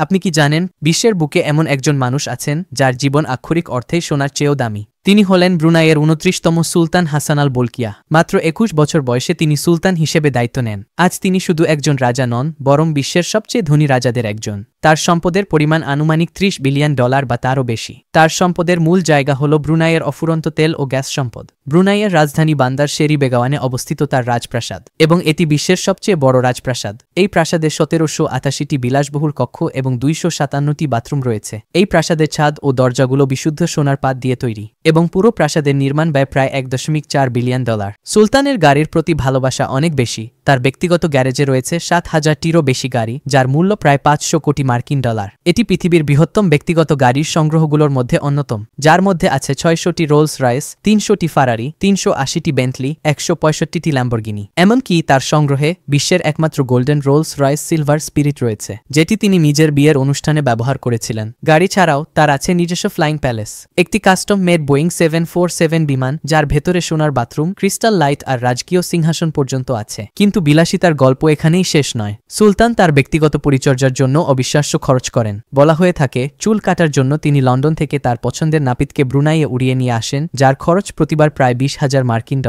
আপনি কি জানেন বিশ্বের বুকে এমন একজন মানুষ আছেন যার জীবন আক্ষরিক অর্থেই সোনার চেয়েও দামি? তিনি হলেন ব্রুনাইয়ের ২৯তম সুলতান হাসান আল বলকিয়া। মাত্র ২১ বছর বয়সে তিনি সুলতান হিসেবে দায়িত্ব নেন। আজ তিনি শুধু একজন রাজা নন, বরং বিশ্বের সবচেয়ে ধনী রাজাদের একজন। তার সম্পদের পরিমাণ আনুমানিক $৩০ বিলিয়ন বা তারও বেশি। তার সম্পদের মূল জায়গা হল ব্রুনাইয়ের অফুরন্ত তেল ও গ্যাস সম্পদ। ব্রুনাইয়ের রাজধানী বান্দার শেরি বেগাওয়ানে অবস্থিত তার রাজপ্রাসাদ, এবং এটি বিশ্বের সবচেয়ে বড় রাজপ্রাসাদ। এই প্রাসাদে ১৭৮৮টি বিলাসবহুল কক্ষ এবং ২৫৭টি বাথরুম রয়েছে। এই প্রাসাদের ছাদ ও দরজাগুলো বিশুদ্ধ সোনার পাত দিয়ে তৈরি, এবং পুরো প্রাসাদের নির্মাণ ব্যয় প্রায় $১.৪ বিলিয়ন। সুলতানের গাড়ির প্রতি ভালোবাসা অনেক বেশি। তার ব্যক্তিগত গ্যারেজে রয়েছে ৭,০০০টিরও বেশি গাড়ি, যার মূল্য প্রায় $৫০০ কোটি মার্কিন। এটি পৃথিবীর বৃহত্তম ব্যক্তিগত গাড়ির সংগ্রহগুলোর মধ্যে অন্যতম, যার মধ্যে আছে ৬০০টি রোলস রয়েস, ৩০০টি ফারারি, ৩৮০টি বেন্টলি, ১৬৫টি ল্যাম্বরগিনি। এমনকি তার সংগ্রহে বিশ্বের একমাত্র golden Rolls Royce silver spirit রয়েছে, যেটি তিনি নিজের বিয়ের অনুষ্ঠানে ব্যবহার করেছিলেন। গাড়ি ছাড়াও তার আছে নিজস্ব ফ্লাইং প্যালেস, একটি কাস্টম মেড বোয়িং 747 বিমান, যার ভেতরে সোনার বাথরুম, ক্রিস্টাল লাইট আর রাজকীয় সিংহাসন পর্যন্ত আছে। কিন্তু বিলাসিতার গল্প এখানেই শেষ নয়। সুলতান তার ব্যক্তিগত পরিচর্যার জন্য অবিশ্বাস্য খরচ করেন। বলা হয়ে থাকে, চুল কাটার জন্য তিনি লন্ডন থেকে তার পছন্দের নাপিতকে ব্রুনাইয়ে উড়িয়ে নিয়ে আসেন, যার খরচ প্রতিবার প্রায় $২০,০০০ মার্কিন।